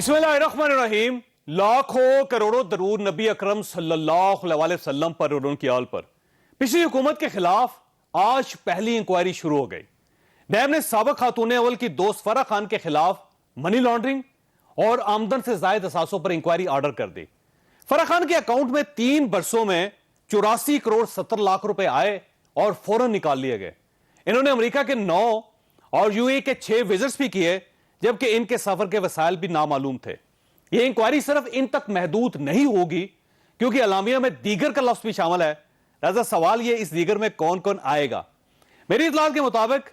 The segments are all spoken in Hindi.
बिस्मिल्लाहिर्रहमानिर्रहीम। लाखों करोड़ों दरूद नबी अकरम सल्लल्लाहु अलैहि वसल्लम पर और उनकी आल पर पिछली हुकूमत के खिलाफ आज पहली इंक्वायरी शुरू हो गई। नैब ने साबिक खातून अव्वल की दोस्त फराह खान के खिलाफ मनी लॉन्ड्रिंग और आमदन से जायद असासों पर इंक्वायरी ऑर्डर कर दी। फराह खान के अकाउंट में 3 बरसों में 84 करोड़ 70 लाख रुपए आए और फौरन निकाल लिए गए। इन्होंने अमेरिका के 9 और यूएई के 6 विजिट्स भी किए, जबकि इनके सफर के वसाइल भी नामालूम थे। यह इंक्वायरी सिर्फ इन तक महदूद नहीं होगी, क्योंकि अलामिया में दीगर का लफ्ज भी शामिल है। लिहाजा सवाल यह, इस दीगर में कौन कौन आएगा। मेरी इत्तलात के मुताबिक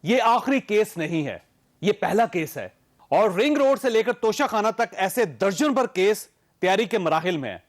यह आखिरी केस नहीं है, यह पहला केस है और रिंग रोड से लेकर तोशा खाना तक ऐसे दर्जन भर केस तैयारी के मराहिल में है।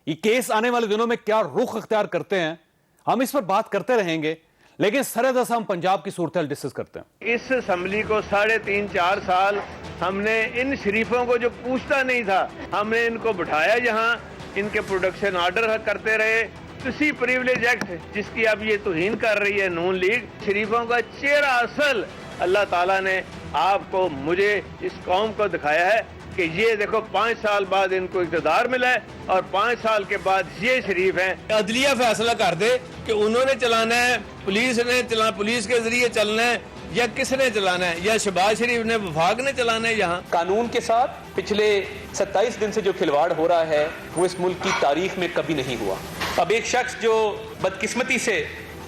ये केस आने वाले दिनों में क्या रुख अख्तियार करते हैं, हम इस पर बात करते रहेंगे, लेकिन सरदस हम पंजाब की सूरत डिस्कस करते हैं। इस असम्बली को 3.5-4 साल हमने इन शरीफों को जो पूछता नहीं था, हमने इनको बिठाया, जहां इनके प्रोडक्शन ऑर्डर करते रहे। किसी प्रिविलेज एक्ट जिसकी अब ये तौहीन कर रही है नून लीग, शरीफों का चेहरा असल अल्लाह ताला ने आपको, मुझे, इस कौम को दिखाया है कि ये देखो 5 साल बाद इनको इक़्तिदार मिला है और 5 साल के बाद ये शरीफ हैं। अदलिया फैसला कर दे कि उन्होंने चलाना है, पुलिस ने चलाना, पुलिस के जरिए चलना है या किसने चलाना है, या शहबाज शरीफ ने, वफाक ने चलाना है। यहाँ कानून के साथ पिछले 27 दिन से जो खिलवाड़ हो रहा है वो इस मुल्क की तारीख में कभी नहीं हुआ। अब एक शख्स जो बदकिस्मती से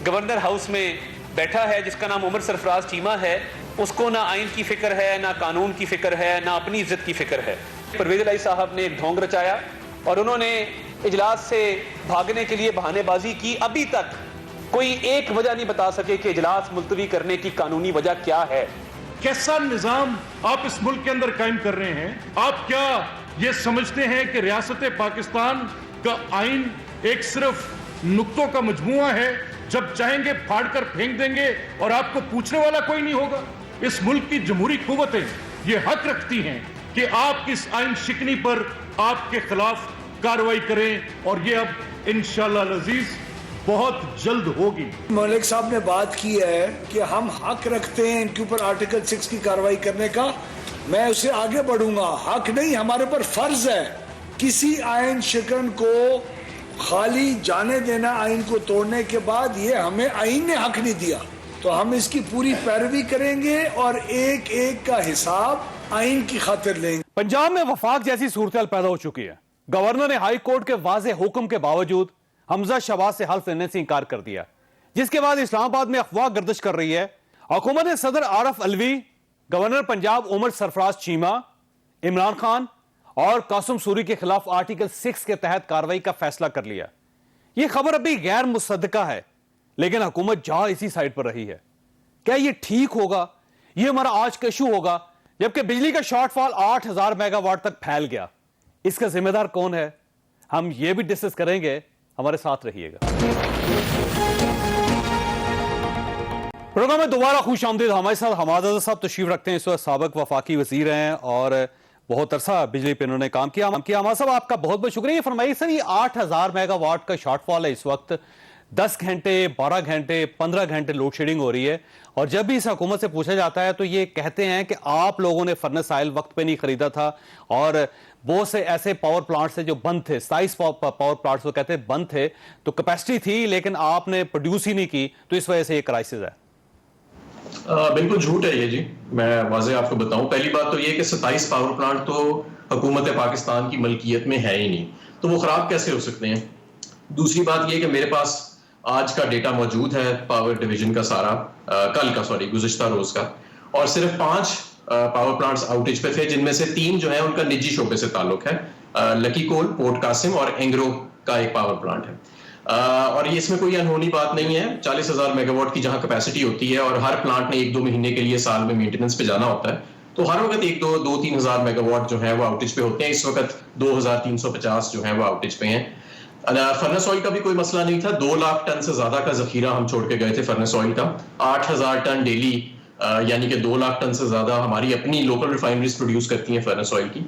गवर्नर हाउस में बैठा है, जिसका नाम उमर सरफराज चीमा है, उसको ना आइन की फिक्र है, ना कानून की फिक्र है, ना अपनी इज्जत की फिक्र है। परवेज इलाही साहब ने एक ढोंग रचाया और उन्होंने इजलास से भागने के लिए बहानेबाजी की। अभी तक कोई एक वजह नहीं बता सके कि इजलास मुलतवी करने की कानूनी वजह क्या है। कैसा निजाम आप इस मुल्क के अंदर कायम कर रहे हैं? आप क्या ये समझते हैं कि रियासत पाकिस्तान का आइन एक सिर्फ नुक्तों का मजमुआ है, जब चाहेंगे फाड़ कर फेंक देंगे और आपको पूछने वाला कोई नहीं होगा? इस मुल्क की जमहूरी कुव्वतें ये हक रखती हैं कि आप इस आइन शिकनी पर आपके खिलाफ कार्रवाई करें, और ये अब इंशाअल्लाह अज़ीज बहुत जल्द होगी। मलिक साहब ने बात की है कि हम हक रखते हैं इनके ऊपर आर्टिकल 6 की कार्रवाई करने का। मैं उससे आगे बढ़ूंगा, हक नहीं, हमारे पर फर्ज है किसी आइन शिकन को खाली जाने देना। आइन को तोड़ने के बाद ये हमें आइन ने हक नहीं दिया, तो हम इसकी पूरी पैरवी करेंगे और एक एक का हिसाब आइन की खातिर लेंगे। पंजाब में वफाक जैसी सूरत पैदा हो चुकी है। गवर्नर ने हाई कोर्ट के वाज़ेह हुक्म के बावजूद हमजा शहबाज से हल्फ लेने से इंकार कर दिया, जिसके बाद इस्लामाबाद में अफवाह गर्दिश कर रही है। हुकूमत ने सदर आरफ अलवी, गवर्नर पंजाब उमर सरफराज चीमा, इमरान खान और कासिम सूरी के खिलाफ आर्टिकल 6 के तहत कार्रवाई का फैसला कर लिया। यह खबर अभी गैर मुसद्दका है, लेकिन हुकूमत जा इसी साइड पर रही है। क्या यह ठीक होगा? यह हमारा आज का इशू होगा, जबकि बिजली का शॉर्टफॉल 8000 मेगावाट तक फैल गया। इसका जिम्मेदार कौन है, हम यह भी डिस्कस करेंगे। हमारे साथ रहिएगा। प्रोग्राम में दोबारा खुश आमदीद। हमारे साथ हमाद साहब तशरीफ रखते हैं। इस वक्त साबिक वफाकी वजीर हैं और बहुत अरसा बिजली पे उन्होंने काम किया। हमाद साहब, आपका बहुत बहुत शुक्रिया। ये फरमाइए सर, ये 8000 मेगावाट का शॉर्टफॉल है इस वक्त। 10 घंटे, 12 घंटे, 15 घंटे लोड शेडिंग हो रही है, और जब भी इस हुकूमत से पूछा जाता है तो ये कहते हैं कि आप लोगों ने फर्नेस ऑयल वक्त पे नहीं खरीदा था, और बहुत से ऐसे पावर प्लांट्स थे जो बंद थे। 27 पावर प्लांट्स वो कहते हैं बंद थे, तो कैपेसिटी थी लेकिन आपने प्रोड्यूस ही नहीं की, तो इस वजह से ये क्राइसिस है। बिल्कुल झूठ है ये जी। मैं वाज़े आपको बताऊं, पहली बात तो ये कि 27 पावर प्लांट तो हुकूमत पाकिस्तान की मलकियत में है ही नहीं, तो वो खराब कैसे हो सकते हैं। दूसरी बात ये कि मेरे पास आज का डेटा मौजूद है पावर डिवीजन का सारा, गुज़िश्ता रोज का, और सिर्फ 5 पावर प्लांट्स आउटेज पे थे, जिनमें से 3 जो है उनका निजी शोबे से ताल्लुक है। लकी कोल, पोर्ट कासिम और एंग्रो का एक पावर प्लांट है। और ये इसमें कोई अनहोनी बात नहीं है। 40,000 मेगावाट की जहां कैपेसिटी होती है और हर प्लांट ने 1-2 महीने के लिए साल में मेंटेनेंस पे जाना होता है, तो हर वक्त 2-3 हजार मेगावाट जो है वो आउटेज पे होते हैं। इस वक्त 2350 जो है वो आउटेज पे हैं। फर्नेस ऑयल का भी कोई मसला नहीं था। 2 लाख टन से ज्यादा का जखीरा हम छोड़ के गए थे फर्नेस ऑयल का। 8000 टन डेली, यानी कि 2 लाख टन से ज्यादा हमारी अपनी लोकल रिफाइनरीज प्रोड्यूस करती हैं फर्नेस ऑयल की।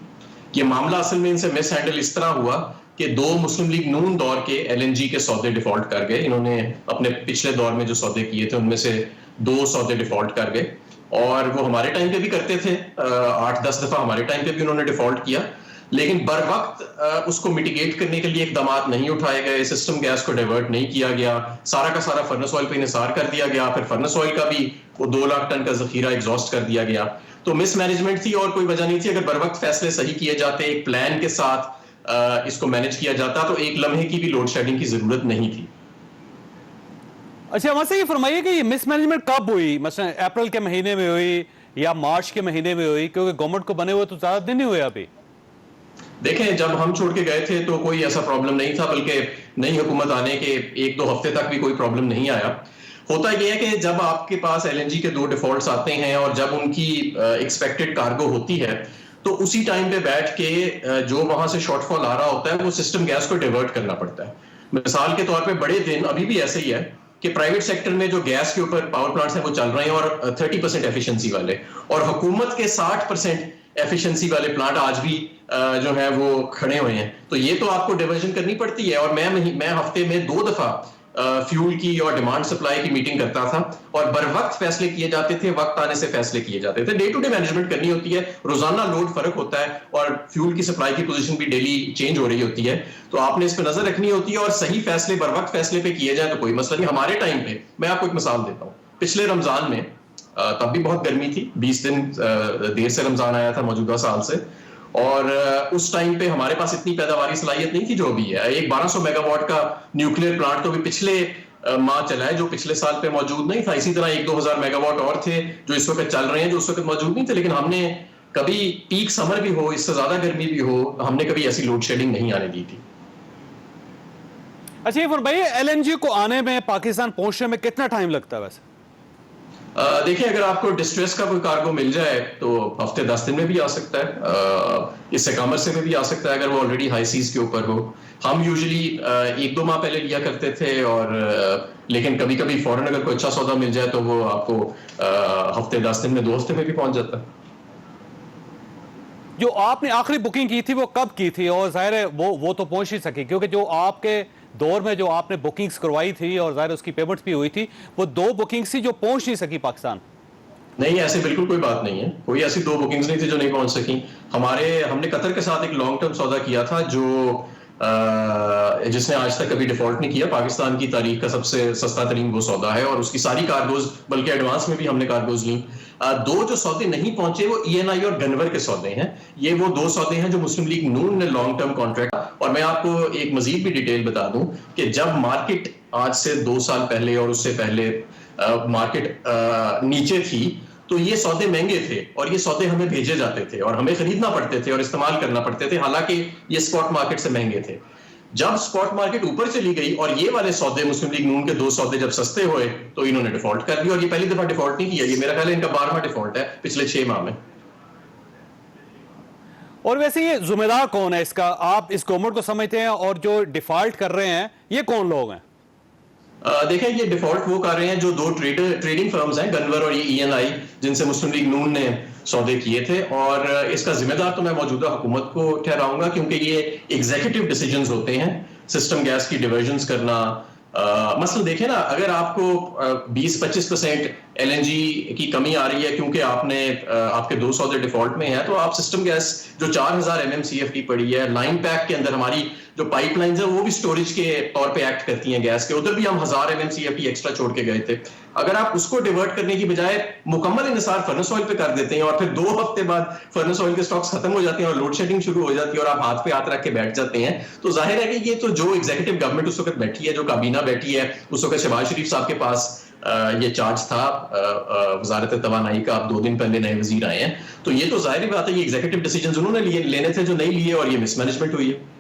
ये मामला असल में इनसे मिस हैंडल इस तरह हुआ कि 2 मुस्लिम लीग नून दौर के LNG के सौदे डिफॉल्ट कर गए। इन्होंने अपने पिछले दौर में जो सौदे किए थे उनमें से 2 सौदे डिफॉल्ट कर गए। और वो हमारे टाइम पे भी करते थे, 8-10 दफा हमारे टाइम पे भी उन्होंने डिफॉल्ट किया, लेकिन बर वक्त उसको मिटिगेट करने के लिए इकदाम नहीं उठाए गए, सिस्टम गैस को डाइवर्ट नहीं किया गया, सारा का सारा फर्नेस ऑयल पे इन्हिसार कर दिया गया, फिर फर्नेस ऑयल का भी वो 2 लाख टन का जखीरा एग्जॉस्ट कर दिया गया। तो मिसमैनेजमेंट थी और कोई वजह नहीं थी। अगर बर वक्त फैसले सही किए जाते, एक प्लान के साथ इसको मैनेज किया जाता, तो एक लम्हे की भी लोड शेडिंग की जरूरत नहीं थी। अच्छा, वहां से ये फरमाइए कि ये मिसमैनेजमेंट कब हुई? मसलन अप्रैल के महीने में हुई या मार्च के महीने में हुई? क्योंकि गवर्नमेंट को बने हुए तो ज्यादा दिन नहीं हुए अभी। देखें, जब हम छोड़ के गए थे तो कोई ऐसा प्रॉब्लम नहीं था, बल्कि नई हुकूमत आने के 1-2 हफ्ते तक भी कोई प्रॉब्लम नहीं आया। होता यह है कि जब आपके पास एलएनजी के 2 डिफॉल्ट्स आते हैं और जब उनकी एक्सपेक्टेड कार्गो होती है, तो उसी टाइम पे बैठ के जो वहां से शॉर्टफॉल आ रहा होता है वो सिस्टम गैस को डाइवर्ट करना पड़ता है। मिसाल के तौर पे बड़े दिन अभी भी ऐसे ही है कि प्राइवेट सेक्टर में जो गैस के ऊपर पावर प्लांट्स हैं वो चल रहे हैं और 30% एफिशिएंसी वाले, और हुकूमत के 60% एफिशिएंसी वाले प्लांट आज भी जो है वो खड़े हुए हैं। तो ये तो आपको डाइवर्जन करनी पड़ती है। और मैं हफ्ते में 2 दफा फ्यूल की और डिमांड सप्लाई की मीटिंग करता था और बर वक्त फैसले किए जाते थे, वक्त आने से फैसले किए जाते थे। डे टू डे मैनेजमेंट करनी होती है, रोजाना लोड फर्क होता है और फ्यूल की सप्लाई की पोजीशन भी डेली चेंज हो रही होती है, तो आपने इस पर नजर रखनी होती है और सही फैसले बर वक्त फैसले पे किए जाए तो कोई मसला नहीं। हमारे टाइम पे मैं आपको एक मिसाल देता हूँ, पिछले रमजान में तब भी बहुत गर्मी थी, 20 दिन देर से रमजान आया था मौजूदा साल से, और उस टाइम पे हमारे पास इतनी पैदावारी सलाहियत नहीं थी जो अभी है। एक 1200 मेगावाट का न्यूक्लियर प्लांट तो भी पिछले माह चला है, जो पिछले साल पे मौजूद नहीं था। इसी तरह 1-2 हजार मेगावाट और थे जो इस वक्त चल रहे हैं, जो उस वक्त मौजूद नहीं थे। लेकिन हमने कभी पीक समर भी हो, इससे ज्यादा गर्मी भी हो, हमने कभी ऐसी लोड शेडिंग नहीं आने दी थी। अच्छा, ये भाई एलएनजी को आने में, पाकिस्तान पहुंचने में कितना टाइम लगता है वैसे? देखिए, अगर आपको डिस्ट्रेस का कोई कार्गो मिल जाए तो हफ्ते 10 दिन में भी आ सकता है, इससे कम अरसे में भी आ सकता है अगर वो ऑलरेडी हाई सीज के ऊपर हो। हम यूजुअली 1-2 माह पहले लिया करते थे, और लेकिन कभी कभी फौरन अगर कोई अच्छा सौदा मिल जाए तो वो आपको हफ्ते 10 दिन में 2 हफ्ते में भी पहुंच जाता है। जो आपने आखिरी बुकिंग की थी वो कब की थी? और जाहिर है वो तो पहुंच नहीं सकी, क्योंकि जो आपके दौर में जो आपने बुकिंग्स करवाई थी और जाहिर उसकी पेमेंट्स भी हुई थी, वो 2 बुकिंग्स थी जो पहुंच नहीं सकी पाकिस्तान। नहीं, ऐसे बिल्कुल कोई बात नहीं है, कोई ऐसी 2 बुकिंग्स नहीं थी जो नहीं पहुंच सकी। हमने कतर के साथ एक लॉन्ग टर्म सौदा किया था जो जिसने आज तक कभी डिफॉल्ट नहीं किया। पाकिस्तान की तारीख का सबसे सस्ता तरीन वो सौदा है और उसकी सारी कार्गोज, बल्कि एडवांस में भी हमने कार्गोज ली। 2 जो सौदे नहीं पहुंचे वो ENI और गनवर के सौदे हैं। ये वो 2 सौदे हैं जो मुस्लिम लीग नून ने लॉन्ग टर्म कॉन्ट्रैक्ट। और मैं आपको एक मजीद भी डिटेल बता दूं कि जब मार्केट आज से 2 साल पहले और उससे पहले मार्केट नीचे थी तो ये सौदे महंगे थे और ये सौदे हमें भेजे जाते थे और हमें खरीदना पड़ते थे और इस्तेमाल करना पड़ते थे, हालांकि ये स्पॉट मार्केट से महंगे थे। जब स्पॉट मार्केट ऊपर चली गई और ये वाले सौदे, मुस्लिम लीग नून के 2 सौदे जब सस्ते हुए तो इन्होंने डिफॉल्ट कर दिया। और ये पहली दफा डिफॉल्ट नहीं किया, ये मेरा ख्याल है इनका 12वां डिफॉल्ट है पिछले 6 माह में। और वैसे ये जिम्मेदार कौन है इसका? आप इस गवर्नमेंट को समझते हैं, और जो डिफॉल्ट कर रहे हैं ये कौन लोग हैं? देखें, ये डिफॉल्ट वो कर रहे हैं जो 2 ट्रेडिंग फर्म्स हैं, गनवर और ये ENI, जिनसे मुस्लिम लीग नून ने सौदे किए थे। और इसका जिम्मेदार तो मैं मौजूदा हुकूमत को ठहराऊंगा, क्योंकि ये एग्जीक्यूटिव डिसीजंस होते हैं, सिस्टम गैस की डिवर्जन्स करना। मसलन देखें ना, अगर आपको 20-25% LNG की कमी आ रही है क्योंकि आपके 2 सौदे डिफॉल्ट में हैं, तो आप सिस्टम गैस जो 4000 MMCFD पड़ी है, लाइन पैक के अंदर हमारी जो पाइपलाइंस है वो भी स्टोरेज के तौर पे एक्ट करती हैं गैस के, उधर भी हम 1000 MMCFD एक्स्ट्रा छोड़ के गए थे। अगर आप उसको डिवर्ट करने की बजाय मुकम्मल इन्हिसार फर्नेस ऑयल पे कर देते हैं और फिर 2 हफ्ते बाद फर्नेस ऑयल के स्टॉक्स खत्म हो जाते हैं और लोड शेडिंग शुरू हो जाती है और आप हाथ पे हाथ रख के बैठ जाते हैं, तो जाहिर है कि ये तो जो एग्जीक्यूटिव गवर्नमेंट उस वक्त बैठी है, जो काबीना बैठी है, उस वक्त शहबाज शरीफ साहब के पास ये चार्ज था वजारत तवानाई का। अब 2 दिन पहले नए वजीर आए हैं, तो ये तो जाहिर बात है ये एग्जीक्यूटिव डिसीजंस उन्होंने लेने थे जो नहीं लिए, और ये मिसमैनेजमेंट हुई है।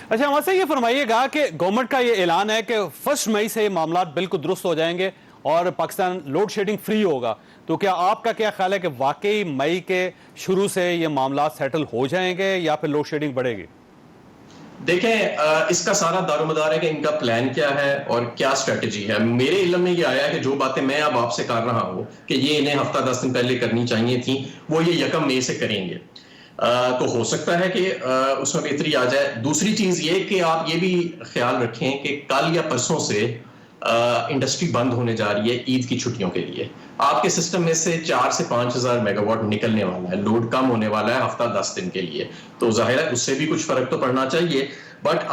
अच्छा, वहां से ये फरमाइएगा कि गवर्नमेंट का ये ऐलान है कि 1 मई से ये मामला बिल्कुल दुरुस्त हो जाएंगे और पाकिस्तान लोड शेडिंग फ्री होगा, तो क्या आपका क्या ख्याल है कि वाकई मई के शुरू से ये मामला सेटल हो जाएंगे या फिर लोड शेडिंग बढ़ेगी? देखें, इसका सारा दारोमदार है कि इनका प्लान क्या है और क्या स्ट्रेटजी है। मेरे इल्म में ये आया है कि जो बातें मैं अब आपसे कर रहा हूं कि ये इन्हें हफ्ता 10 दिन पहले करनी चाहिए थी, वो ये 1 मई से करेंगे। तो हो सकता है कि उसमें बेहतरी आ जाए। दूसरी चीज ये कि आप ये भी ख्याल रखें कि कल या परसों से इंडस्ट्री बंद होने जा रही है ईद की छुट्टियों के लिए। आपके सिस्टम में से 4 से 5,000 मेगावाट निकलने वाला है, लोड कम होने वाला है हफ्ता 10 दिन के लिए, तो जाहिर है उससे भी कुछ फर्क तो पड़ना चाहिए। बट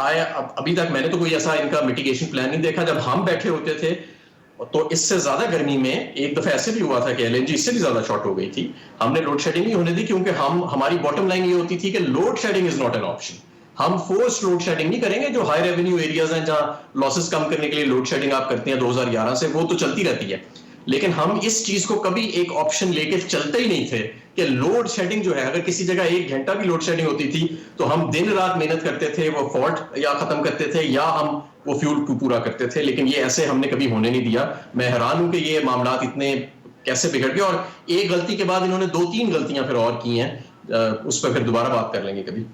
अभी तक मैंने तो कोई ऐसा इनका मिटिगेशन प्लान नहीं देखा। जब हम बैठे होते थे तो इससे ज्यादा गर्मी में एक दफा ऐसे भी हुआ था कि एलएनजी इससे भी ज्यादा शॉर्ट हो गई थी। हमने लोड शेडिंग नहीं होने दी क्योंकि हमारी बॉटम लाइन ये होती थी कि load shedding is not an option. हम फोर्स लोड शेडिंग नहीं करेंगे। जो हाई रेवेन्यू एरियाज हैं जहां लॉसेस कम करने के लिए लोड शेडिंग आप करते हैं 2011 से, वो तो चलती रहती है, लेकिन हम इस चीज को कभी एक ऑप्शन लेके चलते ही नहीं थे कि लोड शेडिंग जो है, अगर किसी जगह 1 घंटा भी लोड शेडिंग होती थी तो हम दिन रात मेहनत करते थे, वो फॉल्ट या खत्म करते थे या हम वो फ्यूल को पूरा करते थे। लेकिन ये ऐसे हमने कभी होने नहीं दिया। मैं हैरान हूं कि ये मामला इतने कैसे बिगड़ गए, और एक गलती के बाद इन्होंने 2-3 गलतियां फिर और की हैं। उस पर फिर दोबारा बात कर लेंगे कभी।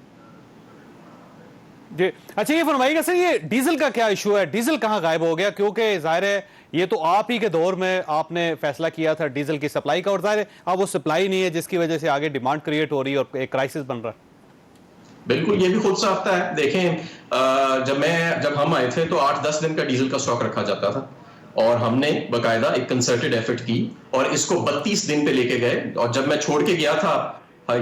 जी अच्छा, ये फरमाइएगा सर, ये डीजल का क्या इशू है? डीजल कहां गायब हो गया? क्योंकि जाहिर है ये तो आप ही के दौर में आपने फैसला किया था डीजल की सप्लाई का, और जाहिर है अब वो सप्लाई नहीं है जिसकी वजह से आगे डिमांड क्रिएट हो रही है और एक क्राइसिस बन रहा है। बिल्कुल, ये भी खुद साफ्ता है। देखें, जब हम आए थे तो 8-10 दिन का डीजल का स्टॉक रखा जाता था, और हमने बकायदा एक कंसर्टेड एफर्ट की और इसको 32 दिन पे लेके गए। और जब मैं छोड़ के गया था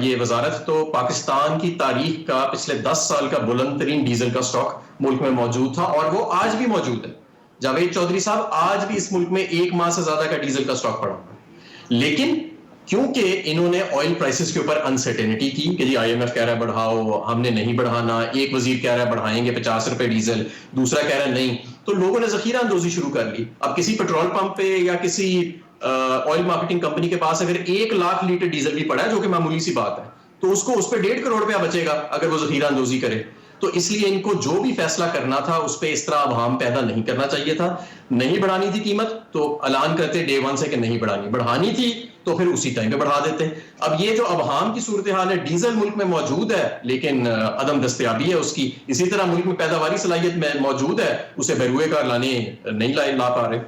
ये वजारत, तो पाकिस्तान की तारीख का पिछले 10 साल का बुलंद तरीन डीजल का स्टॉक मुल्क में मौजूद था, और वो आज भी मौजूद है। जावेद चौधरी साहब, आज भी इस मुल्क में 1 माह से ज्यादा का डीजल का स्टॉक पड़ा हुआ है। लेकिन क्योंकि इन्होंने ऑयल प्राइसेस के ऊपर अनसर्टेनिटी की कि जी IMF कह रहा है बढ़ाओ, हमने नहीं बढ़ाना, एक वजीर कह रहा है बढ़ाएंगे 50 रुपए डीजल, दूसरा कह रहा है नहीं, तो लोगों ने जखीरा अंदोजी शुरू कर ली। अब किसी पेट्रोल पंप पे या किसी ऑयल मार्केटिंग कंपनी के पास अगर 1 लाख लीटर डीजल भी पड़ा है, जो कि मामूली सी बात है, तो उसको उस पर 1.5 करोड़ रुपया बचेगा अगर वो जखीरा अंदोजी करे। तो इसलिए इनको जो भी फैसला करना था उस पर इस तरह अभाम पैदा नहीं करना चाहिए था। नहीं बढ़ानी थी कीमत तो ऐलान करते डे 1 से कि नहीं बढ़ानी, बढ़ानी थी तो फिर उसी टाइम पे बढ़ा देते। अब ये जो अभाम की सूरत हाल है, डीजल मुल्क में मौजूद है लेकिन अदम दस्तयाबी है उसकी। इसी तरह मुल्क में पैदावारी सलाहियत में मौजूद है, उसे बरूए कार लाने नहीं ला पा रहे।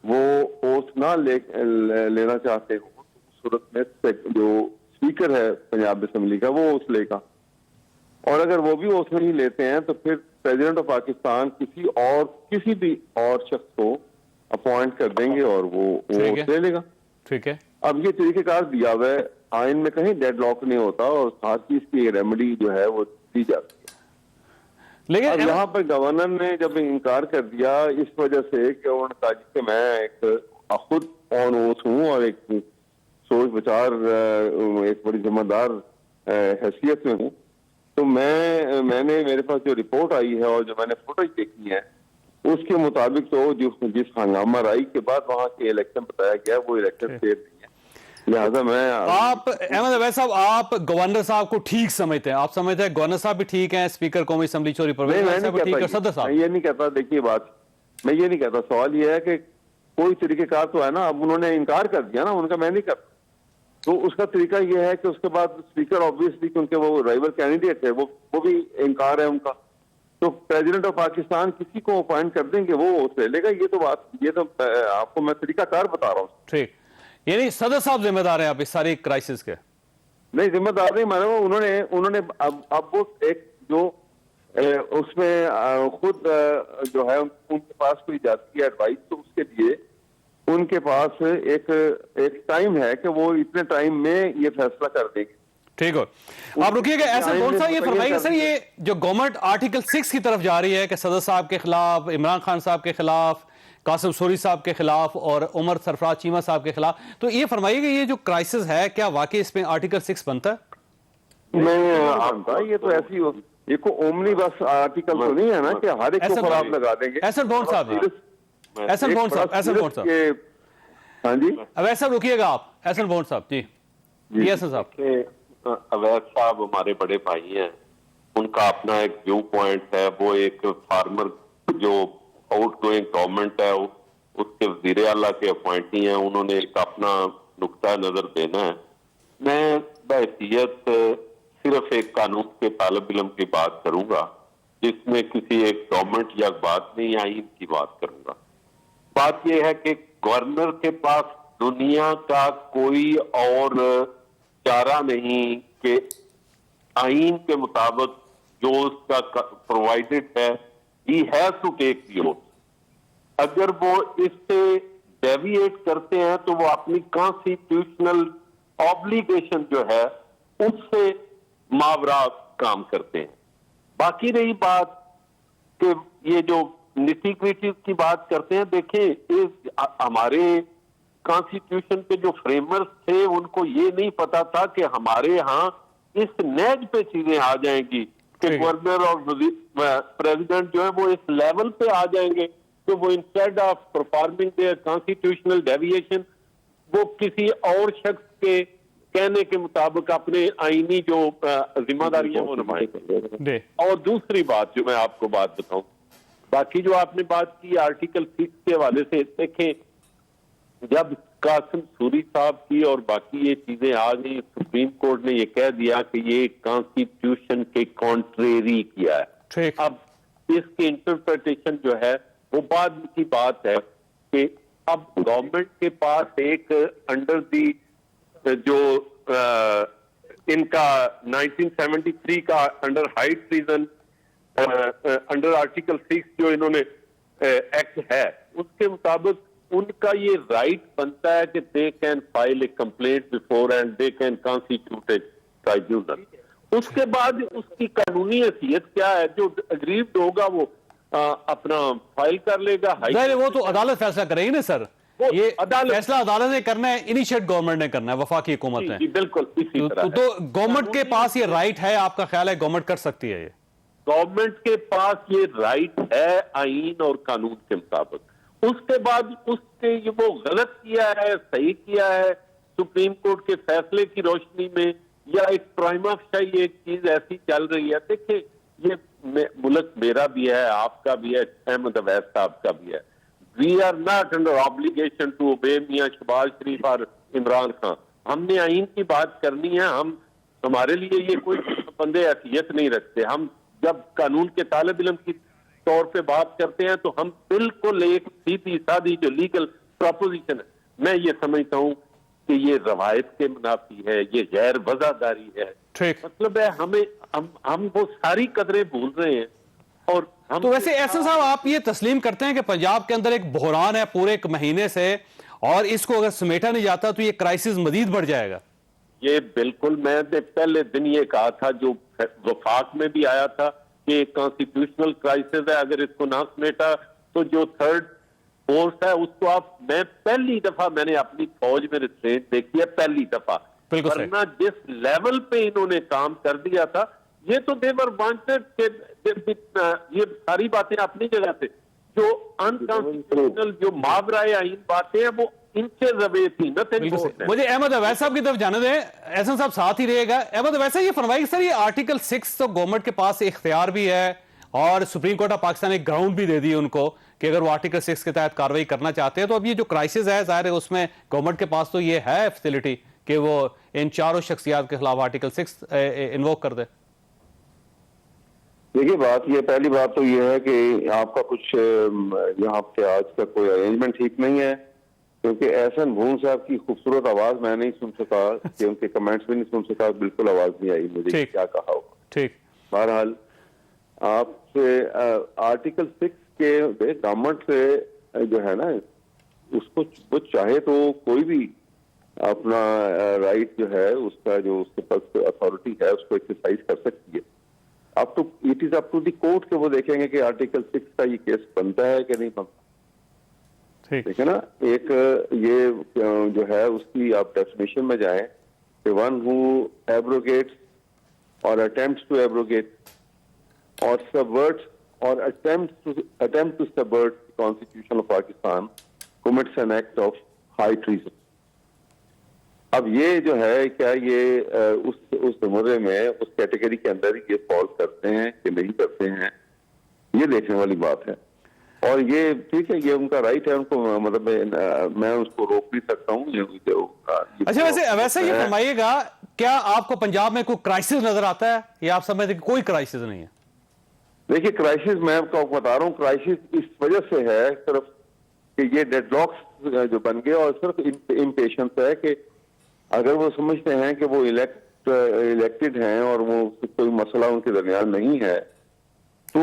वो ओथ ना लेना चाहते हो तो सूरत में जो स्पीकर है पंजाब असेंबली का वो ओथ लेगा, और अगर वो भी ओथ नहीं लेते हैं तो फिर प्रेसिडेंट ऑफ पाकिस्तान किसी भी और शख्स को अपॉइंट कर देंगे और वो ओथ ले लेगा। ठीक है, अब ये तरीकेकार दिया हुआ है, आइन में कहीं डेडलॉक नहीं होता, और हर चीज की रेमेडी जो है वो दी जाती है। लेकिन अब यहाँ पर गवर्नर ने जब इनकार कर दिया इस वजह से कि उन्होंने कहा कि मैं खुद ऑन ओथ हूँ और एक सोच विचार एक बड़ी जिम्मेदार हैसियत में हूँ, तो मैंने मेरे पास जो रिपोर्ट आई है और जो मैंने फोटोज देखी है उसके मुताबिक तो जिस हंगामा राई के बाद वहाँ के इलेक्शन बताया गया वो इलेक्शन फेयर नहीं है। लिहाजा मैं आप अहमद अवैस साहब, आप गवर्नर साहब को ठीक समझते हैं? आप समझते हैं गवर्नर साहब भी ठीक हैं, स्पीकर कौमी असेंबली चोरी परवेज साहब भी ठीक है, सदर साहब? मैं ये नहीं कहता, देखिए बात मैं ये नहीं कहता, सवाल ये है कि कोई तरीकेकार तो है ना। अब उन्होंने इनकार कर दिया ना, उनका मैं नहीं करता, तो उसका तरीका यह है कि उसके बाद स्पीकर ऑब्वियसली क्योंकि वो राइवल कैंडिडेट है वो भी इनकार है उनका, तो प्रेसिडेंट ऑफ पाकिस्तान किसी को अपॉइंट कर देंगे, वो ले लेगा। ये तो आपको मैं तरीकाकार बता रहा हूँ। ठीक, यानी सदर साहब जिम्मेदार हैं आप इस सारी क्राइसिस के? नहीं, जिम्मेदार नहीं मानो, उन्होंने अब वो एक जो उसमें खुद जो है उनके पास कोई जाती है एडवाइस, तो उसके लिए उनके पास एक टाइम है कि वो इतने टाइम में ये फैसला कर देंगे। ठीक है, आप रुकिएगा। ऐसा कौन सा ये फरमाइएगा सर, ये जो गवर्नमेंट आर्टिकल 6 की तरफ जा रही है कि सदर साहब के खिलाफ, इमरान खान साहब के खिलाफ, कासिम सूरी साहब के खिलाफ और उमर सरफराज चीमा साहब के खिलाफ, तो ये फरमाइएगा ये जो क्राइसिस है क्या वाकई इसमें आर्टिकल 6 बनता है? नहीं, ये तो ऐसी हो, ये को ओमनी बस आर्टिकल तो नहीं है ना कि हर एक को खराब लगा देंगे। ऐसा बॉन्ड साहब जी, ऐसा बॉन्ड साहब, ऐसा बॉन्ड साहब, हाँ जी, अब ऐसा रुकिएगा आप, ऐसा बॉन्ड साहब जी, ऐसा साहब। अवैध साहब हमारे बड़े भाई हैं, उनका अपना एक व्यू पॉइंट है, वो एक फार्मर जो आउटगोइंग गवर्नमेंट है उसके वजीर आला के अपॉइंटी हैं, उन्होंने एक अपना नुक्ता नजर देना है। मैं बहैसियत सिर्फ एक कानून के तालिब इल्म की बात करूंगा जिसमें किसी एक गवर्नमेंट या बात नहीं आई, इनकी बात करूंगा। बात यह है कि गवर्नर के पास दुनिया का कोई और चारा नहीं कि आइन के मुताबिक जो उसका प्रोवाइडेड है, he has to take the oath. अगर वो इससे डेविएट करते हैं तो वो अपनी कॉन्स्टिट्यूशनल ऑब्लिगेशन जो है उससे मावरा काम करते हैं। बाकी रही बात कि ये जो निटी ग्रिटी की बात करते हैं, देखें हमारे कॉन्स्टिट्यूशन के जो फ्रेमवर्क थे उनको ये नहीं पता था कि हमारे यहाँ इस नेज पे चीजें आ जाएंगी कि गवर्नर और प्रेसिडेंट जो है वो इस लेवल पे आ जाएंगे तो वो instead of performing their constitutional deviation वो किसी और शख्स के कहने के मुताबिक अपने आईनी जो जिम्मेदारियां वो निभाएंगे। और दूसरी बात जो मैं आपको बात बताऊं, बाकी जो आपने बात की आर्टिकल 6 के हवाले से, देखें जब कासिम सूरी साहब की और बाकी ये चीजें आ गई, सुप्रीम कोर्ट ने ये कह दिया कि ये कॉन्स्टिट्यूशन के कॉन्ट्रेरी किया है। अब इसकी इंटरप्रिटेशन जो है वो बाद की बात है कि अब गवर्नमेंट के पास एक अंडर दी जो इनका 1973 का under high treason under article 6 जो इन्होंने एक्ट है उसके मुताबिक उनका ये राइट बनता है कि they can file A complaint before and they can constitute A tribunal. उसके बाद उसकी कानूनी हैसियत क्या है, जो अग्रीव्ड होगा वो अपना फाइल कर लेगा। वो तो अदालत फैसला करेगी ना सर, ये फैसला अदालत ने करना है, इनिशिएट गवर्नमेंट ने करना है, वफाकी हुकूमत ने। बिल्कुल इसी तरह तो गवर्नमेंट के पास ये राइट है, आपका ख्याल है गवर्नमेंट कर सकती है? ये गवर्नमेंट के पास ये राइट है आईन और कानून के मुताबिक। उसके बाद उसके ये वो गलत किया है सही किया है सुप्रीम कोर्ट के फैसले की रोशनी में, या एक प्राइमा फेसी एक चीज ऐसी चल रही है। देखिए ये मुल्क मेरा भी है, आपका भी है, अहमद अवैस साहब का भी है। We are not under obligation to obey Mian Shahbaz शरीफ और इमरान खान। हमने आइन की बात करनी है, हम हमारे लिए ये कोई बंदे हैसियत नहीं रखते। हम जब कानून के तालिब इल्म की तौर पे बात करते हैं तो हम बिल्कुल एक सीधी सादी जो लीगल प्रोपोजिशन है, मैं ये समझता हूं कि ये रवायत के मुनाफी है, ये गैर वजादारी है। मतलब है हम वो सारी कदरें भूल रहे हैं। और हम तो वैसे एहसन साहब आप ये तस्लीम करते हैं कि पंजाब के अंदर एक बहरान है पूरे एक महीने से, और इसको अगर समेटा नहीं जाता तो ये क्राइसिस मजीद बढ़ जाएगा? ये बिल्कुल, मैंने पहले दिन ये कहा था, जो वफाक में भी आया था कि कॉन्स्टिट्यूशनल क्राइसिस है, अगर इसको ना समेटा तो जो थर्ड फोर्स है उसको आप, मैं पहली दफा मैंने अपनी फौज में रिस्ट्रेंट देखी है, पहली दफा। वरना जिस लेवल पे इन्होंने काम कर दिया था, ये तो देवर वांटेड के ये सारी बातें अपनी जगह से, जो अनकॉन्स्टिट्यूशनल जो मावराए आइन बातें हैं वो इनसे रवे थी। मुझे अहमद अवैस साहब की तरफ जाने दें, एहसन साहब साथ ही रहेगा। अहमद अवैस ये फरमाइए सर, ये आर्टिकल 6 तो गवर्नमेंट के पास इख्तियार भी है और सुप्रीम कोर्ट ऑफ पाकिस्तान ने ग्राउंड भी दे दी उनको कि अगर वो आर्टिकल 6 के तहत कार्रवाई करना चाहते हैं। तो अब ये जो क्राइसिस है जाहिर है उसमें गवर्नमेंट के पास तो ये है फैसिलिटी कि वो इन चारों शख्सियात के खिलाफ आर्टिकल 6 इन्वोक कर दे। देखिए बात ये, पहली बात तो ये है कि आपका कुछ यहाँ पे आज का कोई अरेंजमेंट ठीक नहीं है, क्योंकि एहसन भून साहब की खूबसूरत आवाज मैं नहीं सुन सका कि उनके कमेंट्स भी नहीं सुन सका, बिल्कुल आवाज नहीं आई मुझे क्या कहा होगा। ठीक, बहरहाल आपसे आर्टिकल 6 के गवर्नमेंट से जो है ना, उसको वो चाहे तो कोई भी अपना राइट जो है उसका, जो उसके पास अथॉरिटी है उसको एक्सरसाइज कर सकती है। अब तो it is up to the court के वो देखेंगे कि आर्टिकल 6 का ये केस बनता है कि नहीं बनता। ठीक है ना। एक ये जो है उसकी आप डेफिनेशन में जाएं कि वन हु एब्रोगेट्स और अटेम्प्ट्स टू एब्रोगेट और सबवर्ट्स और attempt to subvert constitution of Pakistan commits an act of high treason। अब ये जो है, क्या ये उस ज़ुमरे में, उस कैटेगरी के अंदर ये फॉल करते हैं कि नहीं करते हैं, ये देखने वाली बात है। और ये ठीक है, ये उनका राइट है, उनको मतलब मैं उसको रोक नहीं सकता हूँ। अच्छा वैसे ये फरमाइएगा, क्या आपको पंजाब में कोई क्राइसिस नजर आता है या आप समझते हैं कि कोई क्राइसिस नहीं है? देखिए क्राइसिस मैं आपको बता रहा हूँ, क्राइसिस इस वजह से है सिर्फ कि ये डेडलॉक्स जो बन गए, और सिर्फ इम्पेशंस है कि अगर वो समझते हैं कि वो इलेक्टेड हैं और वो कोई मसला उनके दरमियान नहीं है, तो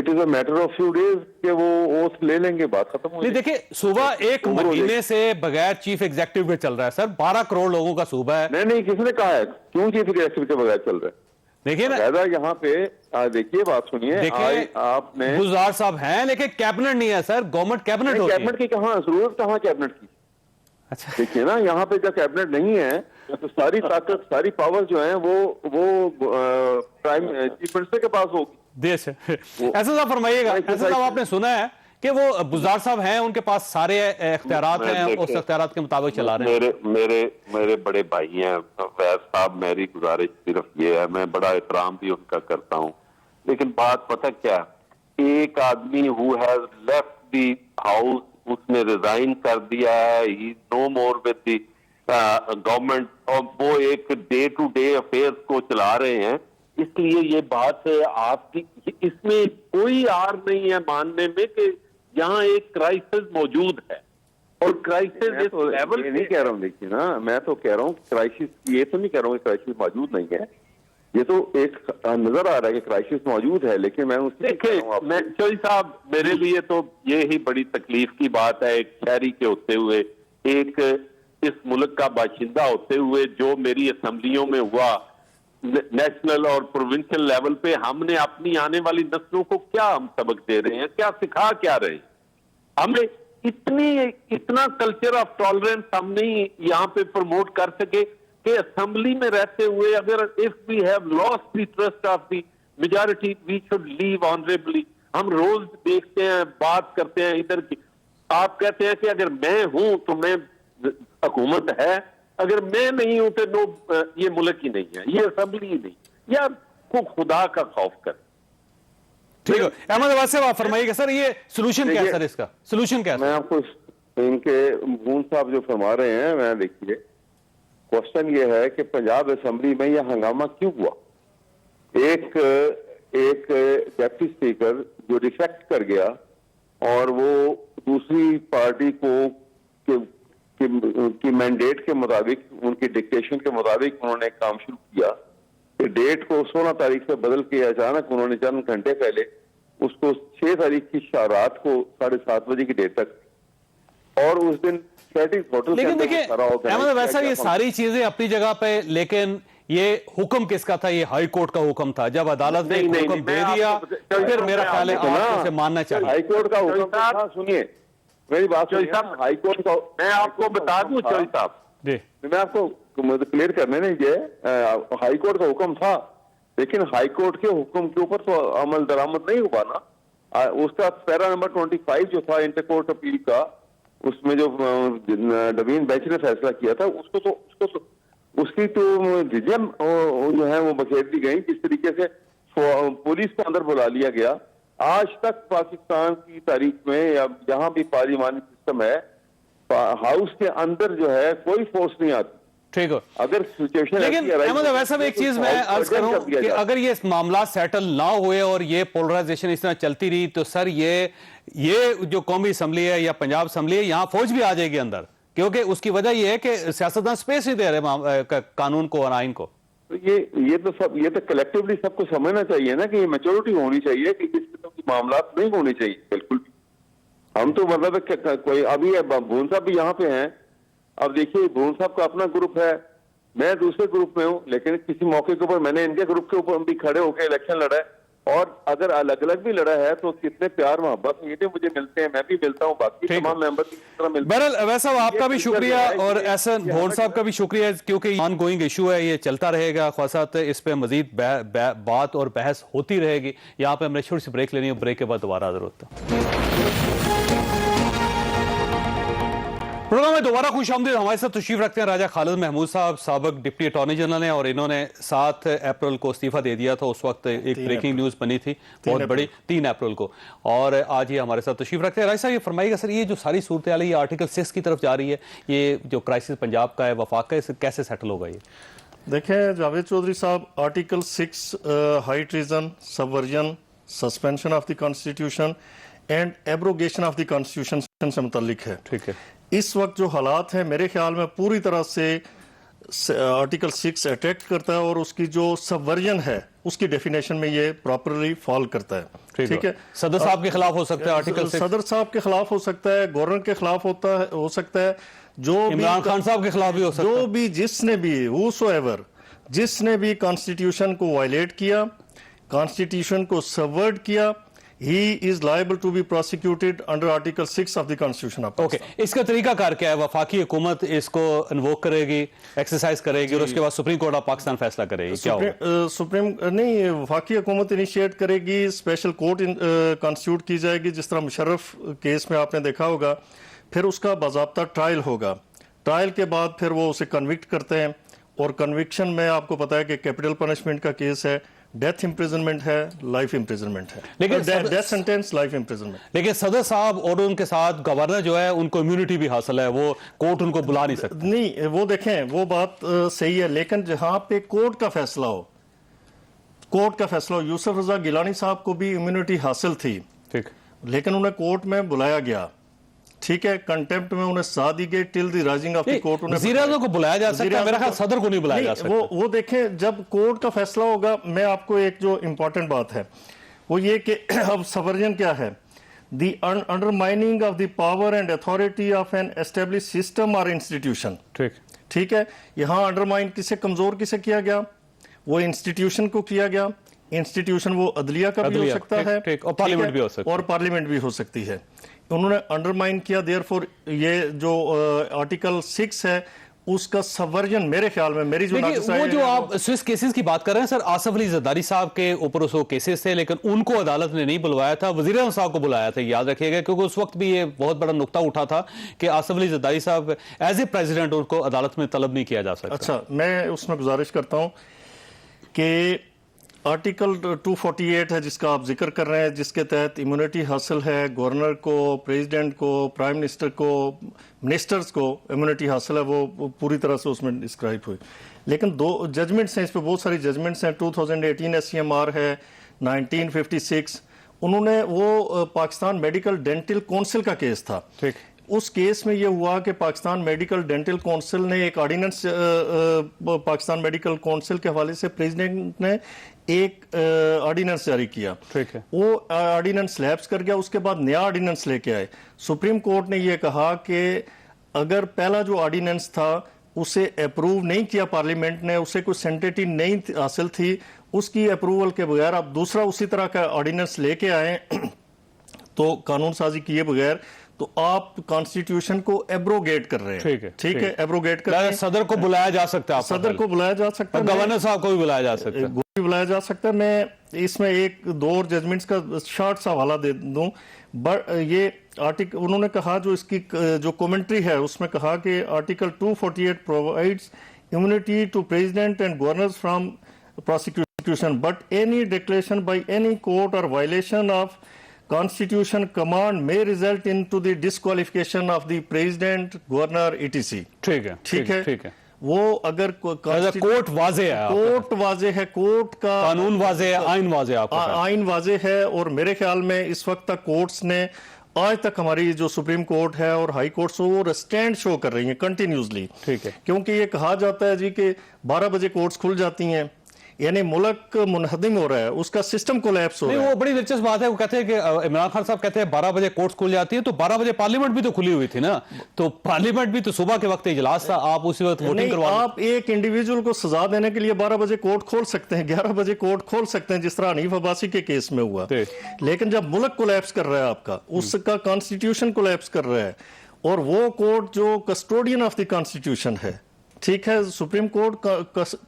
it is a matter of few days कि वो ओथ ले लेंगे, बात खत्म हो नहीं जाएगी। देखिए, सूबा एक महीने से बगैर चीफ एग्जीक्यूटिव के चल रहा है सर। 12 करोड़ लोगों का सूबा है। नहीं, किसने कहा है? क्यों चीफ एग्जीक्यूटिव के बगैर चल रहा है? देखिए ना, ज्यादा यहाँ पे देखिए, बात सुनिए। देखिए आपने गुलजार साहब हैं लेकिन कैबिनेट नहीं है सर। गवर्नमेंट कैबिनेट होती है। कैबिनेट की कहाँ जरूरत, कहाँ कैबिनेट की? अच्छा, देखिए ना, यहाँ पे जब कैबिनेट नहीं है तो सारी ताकत, सारी पावर जो है वो प्राइम चीफ मिनिस्टर के पास होगी। देश है ऐसा साहब फरमाइएगा। ऐसा साहब आपने सुना है कि वो गुलजार साहब हैं, उनके पास सारे इख्तियारात हैं, उस इख्तियारात के मुताबिक चला रहे हैं। मेरे बड़े भाई हैं फैज साहब, मेरी गुजारिश सिर्फ ये है, मैं बड़ा एहतराम भी उनका करता हूँ, लेकिन बात पता क्या, एक आदमी who has left the house, उसने रिजाइन कर दिया है, he no more with the government, और वो एक डे टू डे अफेयर्स को चला रहे हैं। इसलिए ये बात है आपकी, इसमें कोई आर नहीं है मानने में कि यहाँ एक क्राइसिस मौजूद है, और क्राइसिस इस लेवल पे नहीं कह रहा हूँ। देखिए ना, मैं तो कह रहा हूँ क्राइसिस, ये तो नहीं कह रहा हूँ क्राइसिस मौजूद नहीं है, ये तो एक नजर आ रहा है कि क्राइसिस मौजूद है, लेकिन मैं उससे मैं चौधरी साहब, मेरे लिए तो ये ही बड़ी तकलीफ की बात है, एक शहरी के होते हुए, एक इस मुल्क का बाशिंदा होते हुए, जो मेरी असेंबलियों में हुआ, नेशनल और प्रोविंशियल लेवल पे, हमने अपनी आने वाली नस्लों को क्या हम सबक दे रहे हैं, क्या सिखा क्या रहे हैं? हमें इतना कल्चर ऑफ टॉलरेंस हम नहीं यहाँ पे प्रमोट कर सके कि असेंबली में रहते हुए अगर if we have lost the trust of the majority, we should leave honourably. हम रोज देखते हैं, बात करते हैं इधर की, आप कहते हैं कि अगर मैं हूं तो मैं हुकूमत है, अगर मैं नहीं हूं तो ये मुल्क ही नहीं है, ये असेंबली ही नहीं। यार को खुदा का खौफ कर। ठीक है, अहमद अब्बास साहब आप फरमाइएगा सर, ये सोल्यूशन क्या है सर? इसका सोल्यूशन क्या है? मैं आपको इनके भून साहब जो फरमा रहे हैं, मैं देखिए, क्वेश्चन ये है कि पंजाब असेंबली में यह हंगामा क्यों हुआ? एक डेप्टी स्पीकर जो डिफेक्ट कर गया और वो दूसरी पार्टी को की मैंडेट के मुताबिक, उनकी डिक्टेशन के मुताबिक उन्होंने काम शुरू किया कि डेट को 16 तारीख से बदल के अचानक उन्होंने चंद घंटे पहले उसको 6 तारीख की रात को 7:30 बजे की डेट तक, और उस दिन होटल। लेकिन देखिए अहमद वैसा ये सारी चीजें अपनी जगह पे, लेकिन ये हुक्म किसका था? ये हाई कोर्ट का हुक्म था। जब अदालत ने हुक्म दे दिया फिर मेरा ख्याल है आपको उसे मानना चाहिए। हाई कोर्ट का हुक्म था, सुनिए मेरी बात, हाई कोर्ट का, मैं आपको बता दूं चौधरी साहब, मैं आपको क्लियर करने नहीं दिया, हाई कोर्ट का हुक्म था, लेकिन हाई कोर्ट के हुक्म के ऊपर तो अमल दरामद नहीं हुआ ना। उसका पैरा नंबर 25 जो था इंटर कोर्ट अपील का, उसमें जो डिवीजन बेंच ने फैसला किया था, उसकी तो जिजम जो है वो बखेर दी गई। जिस तरीके से पुलिस को अंदर बुला लिया गया, आज तक पाकिस्तान की तारीख में या जहां भी पार्लिमानी सिस्टम है, हाउस के अंदर जो है कोई फोर्स नहीं आती। ठीक है, अगर सिचुएशन, लेकिन अहमद वैसा भी एक चीज मैं अर्ज करूं कि अगर ये मामला सेटल ना हुए और ये पोलराइजेशन इस तरह चलती रही तो सर ये जो कौमी असम्बली है या पंजाब असम्बली है, यहाँ फौज भी आ जाएगी अंदर, क्योंकि उसकी वजह ये है कि सियासतदान स्पेस नहीं दे रहे कानून को और आइन को। तो ये तो कलेक्टिवली सबको समझना चाहिए ना कि ये मैच्योरिटी होनी चाहिए कि किस किस्म की मामला नहीं होने चाहिए। बिल्कुल, हम तो मतलब कोई अभी भून साहब भी यहाँ पे हैं, अब देखिए भून साहब का अपना ग्रुप है, मैं दूसरे ग्रुप में हूँ, लेकिन किसी मौके के ऊपर मैंने इनके ग्रुप के ऊपर भी खड़े होकर इलेक्शन लड़ा है, और अगर अलग अलग भी लड़ा है तो कितने प्यार मोहब्बत ये भी मुझे मिलते हैं, मैं भी मिलता हूँ, बाकी तमाम मेंबर की तरह मिलते हैं। बहरहाल वैसा आपका भी शुक्रिया और एहसन भोन साहब का भी शुक्रिया, क्योंकि ऑन गोइंग इशू है, ये चलता रहेगा, ख्वासात इस पे मजीद बात और बहस होती रहेगी। यहाँ पे हमने छोटी सी ब्रेक लेनी है, ब्रेक के बाद दोबारा हाजिर होता है। प्रोग्राम में दोबारा खुश आमदीद। हमारे साथ तशरीफ रखते हैं राजा खालिद महमूद साहब, साबिक डिप्टी अटॉर्नी जनरल हैं, और इन्होंने 7 अप्रैल को इस्तीफा दे दिया था। उस वक्त एक ब्रेकिंग न्यूज़ बनी थी बहुत बड़ी, 3 अप्रैल को, और आज ये हमारे साथ तशरीफ रखते हैं। राजा साहब ये फरमाइएगा सर, ये जो सारी सूरत हाल है, ये आर्टिकल 6 की तरफ जा रही है, ये जो क्राइसिस पंजाब का है, वफाक का है, कैसे सेटल होगा ये? देखें जावेद चौधरी साहब, article 6 high treason, subversion, suspension of the constitution and abrogation of the constitution से मुतल्लिक है। ठीक है, इस वक्त जो हालात हैं मेरे ख्याल में पूरी तरह से आर्टिकल 6 अटैक करता है और उसकी जो सबवर्जन है उसकी डेफिनेशन में ये प्रॉपरली फॉल करता है। ठीक है, सदर साहब के खिलाफ हो सकता है आर्टिकल 6, सदर साहब के खिलाफ हो सकता है, गवर्नर के खिलाफ हो सकता है, जो इमरान खान साहब के खिलाफ भी हो सकता है, जो भी जिसने भी whosoever जिसने भी कॉन्स्टिट्यूशन को वायलेट किया, कॉन्स्टिट्यूशन को सबवर्ट किया, he is liable to be prosecuted under article 6 of the constitution of okay इसका तरीका कार क्या है? वफाकी हुकूमत इसको इन्वोक करेगी, एक्सरसाइज करेगी और उसके बाद सुप्रीम कोर्ट ऑफ पाकिस्तान फैसला करेगी, क्या होगा? सुप्रीम नहीं, वफाकी हुकूमत इनिशिएट करेगी, स्पेशल कोर्ट कॉन्स्टिट्यूट की जाएगी, जिस तरह मुशर्रफ केस में आपने देखा होगा, फिर उसका बाज़ाब्ता ट्रायल होगा, ट्रायल के बाद फिर वो उसे कन्विक्ट करते हैं, और कन्विक्शन में आपको पता है कि कैपिटल पनिशमेंट का केस है, डेथ इम्प्रिजनमेंट है, लाइफ इम्प्रिजनमेंट है, लेकिन डेथ सेंटेंस, लाइफ इम्प्रिजनमेंट। लेकिन सदर साहब और उनके साथ गवर्नर जो है उनको इम्यूनिटी भी हासिल है, वो कोर्ट उनको बुला नहीं सकती। नहीं, वो देखें, वो बात सही है, लेकिन जहां पे कोर्ट का फैसला हो, कोर्ट का फैसला हो, यूसुफ रजा गिलानी साहब को भी इम्यूनिटी हासिल थी, ठीक, लेकिन उन्हें कोर्ट में बुलाया गया, ठीक है, कंटेम्प्ट में उन्हें सजा दी गई till the rising of the court. वज़ीर-ए-आज़म को बुलाया जा सकता है, मेरा ख्याल सदर को नहीं बुलाया जा सकता। वो देखें, जब कोर्ट का फैसला होगा, मैं आपको एक जो इंपॉर्टेंट बात है वो ये कि अब सबवर्जन क्या है, the undermining of the power and authority of N establish system और इंस्टीट्यूशन। ठीक है, यहाँ अंडरमाइन किसे, कमजोर किसे किया गया, वो इंस्टीट्यूशन को किया गया। इंस्टीट्यूशन वो अदलिया का भी हो सकता है, और पार्लियामेंट भी हो सकती है, और पार्लियामेंट भी हो सकती है। उन्होंने अंडरमाइन किया, देयरफॉर ये जो आर्टिकल 6 है उसका सबवर्जन मेरे ख्याल में, मेरी जो वो जो आप स्विस केसेस की बात कर रहे हैं सर, आसफ अली जरदारी साहब के ऊपर उस केसेस थे, लेकिन उनको अदालत ने नहीं बुलवाया था, वज़ीर-ए-आज़म साहब को बुलाया था, याद रखिएगा, क्योंकि उस वक्त भी ये बहुत बड़ा नुक्ता उठा था कि आसफ अली जरदारी साहब एज ए प्रेसिडेंट उनको अदालत में तलब नहीं किया जा सकता। अच्छा, मैं उसमें गुजारिश करता हूँ कि आर्टिकल 248 है जिसका आप जिक्र कर रहे हैं, जिसके तहत इम्यूनिटी हासिल है, गवर्नर को, प्रेसिडेंट को, प्राइम मिनिस्टर को, मिनिस्टर्स को इम्यूनिटी हासिल है, वो पूरी तरह से उसमें डिस्क्राइब हुई। लेकिन दो जजमेंट्स हैं, इस पर बहुत सारी जजमेंट्स हैं, 2018 SCMR है, 1956, उन्होंने वो पाकिस्तान मेडिकल डेंटल काउंसिल का केस था, ठीक, उस केस में ये हुआ कि पाकिस्तान मेडिकल डेंटल काउंसिल ने एक ऑर्डिनेंस, पाकिस्तान मेडिकल काउंसिल के हवाले से प्रेसिडेंट ने एक ऑर्डिनेंस जारी किया, ठीक है, वो ऑर्डिनेंस लैप्स कर गया, उसके बाद नया ऑर्डिनेंस लेके आए। सुप्रीम कोर्ट ने ये कहा कि अगर पहला जो ऑर्डिनेंस था उसे अप्रूव नहीं किया पार्लियामेंट ने, उसे कोई सेंटेटी नहीं हासिल थी, उसकी अप्रूवल के बगैर आप दूसरा उसी तरह का ऑर्डिनेंस लेके आए तो कानून साजी किए बगैर, तो आप कॉन्स्टिट्यूशन को एब्रोगेट कर रहे हैं। ठीक है, एब्रोगेट कर रहे हैं। सदर को बुलाया जा सकता है, सदर को बुलाया जा सकता है, गवर्नर साहब को भी बुलाया जा सकता है, बुलाया जा सकता है। मैं इसमें एक दो और जजमेंट्स का शॉर्ट सा हवाला दे दूं। ये आर्टिकल उन्होंने कहा, जो इसकी जो कमेंट्री है उसमें कहा कि article 248 provides immunity to president and governors from prosecution, but any declaration by any court or violation of Constitution command may result into the disqualification of the president, governor, etc. ठीक है। वो अगर कोर्ट वाजे है, कोर्ट वाजे है, कोर्ट का कानून वाजे है, आइन वाजे, आइन वाजे है, और मेरे ख्याल में इस वक्त तक कोर्ट्स ने आज तक हमारी जो सुप्रीम कोर्ट है और हाई कोर्ट्स वो रेस्ट्रेंट शो कर रही हैं कंटिन्यूसली। ठीक है, क्योंकि ये कहा जाता है जी कि 12 बजे कोर्ट्स खुल जाती हैं, यानी मुल्क मुनहदिम हो रहा है, उसका सिस्टम कोलैप्स हो रहा है। वो बड़ी दिलचस्प बात है, वो कहते हैं कि इमरान खान साहब कहते हैं 12 बजे कोर्ट्स खुल जाती है, तो 12 बजे पार्लियामेंट भी तो खुली हुई थी ना, तो पार्लियामेंट भी तो सुबह के वक्त इजलास था, आप उसी वक्त वोटिंग करवा, आप एक इंडिविजुअल को सजा देने के लिए 12 बजे कोर्ट खोल सकते हैं, 11 बजे कोर्ट खोल सकते हैं, जिस तरह हनीफ अब्बासी के केस में हुआ। लेकिन जब मुल्क कोलैप्स कर रहा है आपका, उसका कॉन्स्टिट्यूशन कोलैप्स कर रहा है, और वो कोर्ट जो कस्टोडियन ऑफ द कॉन्स्टिट्यूशन है, ठीक है, supreme court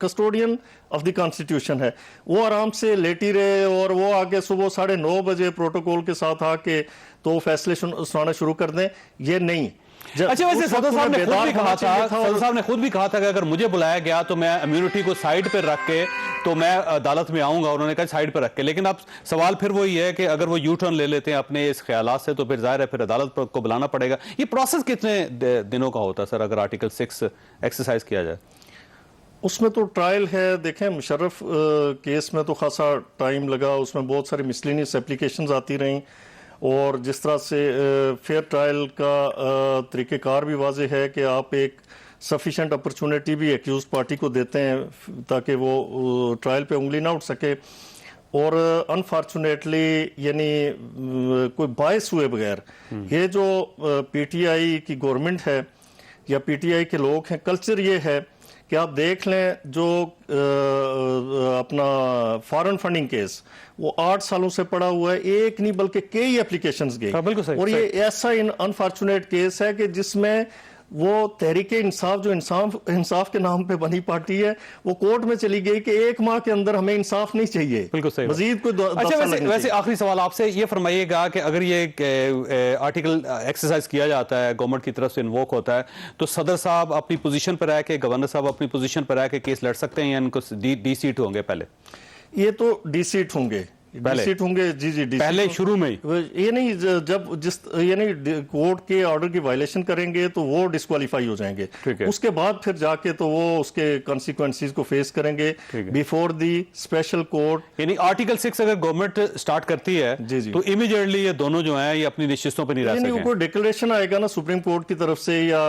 custodian of the constitution है, वो आराम से लेटी रहे और वो आके सुबह 9:30 बजे प्रोटोकॉल के साथ आके तो फैसले सुनाना शुरू कर दें, ये नहीं। अच्छा, वैसे सदर साहब ने खुद भी कहा था, सदर साहब ने खुद भी कहा था कि अगर मुझे बुलाया गया तो मैं इम्यूनिटी को साइड पर रख के तो मैं अदालत में आऊंगा, उन्होंने कहा साइड पर रख के। लेकिन अब सवाल फिर वही है कि अगर वो यू टर्न ले लेते हैं अपने इस ख्यालात से, तो फिर जाहिर है फिर अदालत को बुलाना पड़ेगा। ये प्रोसेस कितने दिनों का होता है सर, अगर आर्टिकल 6 एक्सरसाइज किया जाए? उसमें तो ट्रायल है, देखें मुशर्रफ केस में तो खासा टाइम लगा, उसमें बहुत सारी मिसलिनियस एप्लीकेशंस आती रहीं, और जिस तरह से फेयर ट्रायल का तरीक़ेकार भी वाज़ेह है कि आप एक सफिशेंट अपॉर्चुनिटी भी एक्यूज पार्टी को देते हैं ताकि वो ट्रायल पे उंगली ना उठ सके। और अनफॉर्चुनेटली यानी कोई बायस हुए बगैर ये जो पीटीआई की गवर्नमेंट है या पीटीआई के लोग हैं, कल्चर ये है कि आप देख लें जो अपना फॉरेन फंडिंग केस वो 8 सालों से पड़ा हुआ है, एक नहीं बल्कि कई एप्लीकेशंस गई। बिल्कुल सही, और ये ऐसा अनफॉर्चुनेट केस है कि जिसमें वो तहरीक इंसाफ जो इंसाफ के नाम पे बनी पार्टी है वो कोर्ट में चली गई कि 1 माह के अंदर हमें इंसाफ नहीं चाहिए, बिल्कुल सही। मजीद कोई अच्छा, वैसे आखिरी सवाल आपसे ये फरमाइएगा कि अगर ये आर्टिकल एक्सरसाइज किया जाता है, गवर्नमेंट की तरफ से इन्वोक होता है, तो सदर साहब अपनी पोजीशन पर रह के, गवर्नर साहब अपनी पोजीशन पर रह के केस लड़ सकते हैं या इनको डी सीट होंगे? पहले ये तो डी सीट होंगे, सीट होंगे जी जी डी पहले शुरू में ये नहीं, जब जिस यानी कोर्ट के ऑर्डर की वायलेशन करेंगे तो वो डिस्क्वालीफाई हो जाएंगे, उसके बाद फिर जाके तो वो उसके कॉन्सिक्वेंसेस को फेस करेंगे बिफोर दी स्पेशल कोर्ट। यानी आर्टिकल 6 अगर गवर्नमेंट स्टार्ट करती है जी जी तो इमीडिएटली ये दोनों जो हैं ये अपनी निश्चितों पर नहीं रह सकेंगे। कोई डिक्लेरेशन आएगा ना सुप्रीम कोर्ट की तरफ से या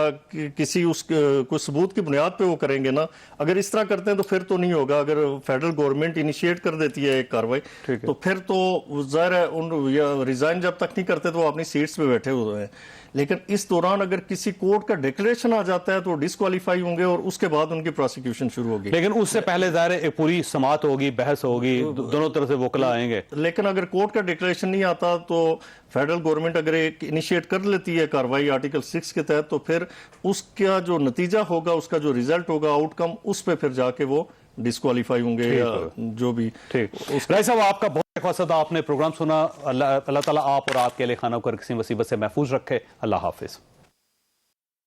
किसी कोई सबूत की बुनियाद पे वो करेंगे ना, अगर इस तरह करते हैं तो फिर तो नहीं होगा। अगर फेडरल गवर्नमेंट इनिशिएट कर देती है एक कार्रवाई तो फिर तो ज़ाहिर है उन रिजाइन जब तक नहीं करते तो वो अपनी सीट्स पे बैठे हुए हैं, लेकिन इस दौरान अगर किसी कोर्ट का डिक्लेरेशन आ जाता है तो डिस्क्वालीफाई होंगे और उसके बाद उनकी प्रोसिक्यूशन शुरू होगी। लेकिन उससे पहले ज़ाहिर है एक पूरी समाअत होगी, बहस होगी, दोनों तरफ से वकला आएंगे। लेकिन अगर कोर्ट का डिक्लेरेशन नहीं आता तो फेडरल गवर्नमेंट अगर एक इनिशिएट कर लेती है कार्रवाई आर्टिकल 6 के तहत, तो फिर उसका जो नतीजा होगा, उसका जो रिजल्ट होगा, आउटकम, उस पर फिर जाके वो डिस्क्वालीफाई होंगे या जो भी। ठीक, राय साहब आपका बहुत ख्वासा, आपने प्रोग्राम सुना। अल्लाह ताला आप और आपके अहले खाना को किसी मुसीबत से महफूज रखे। अल्लाह हाफिज।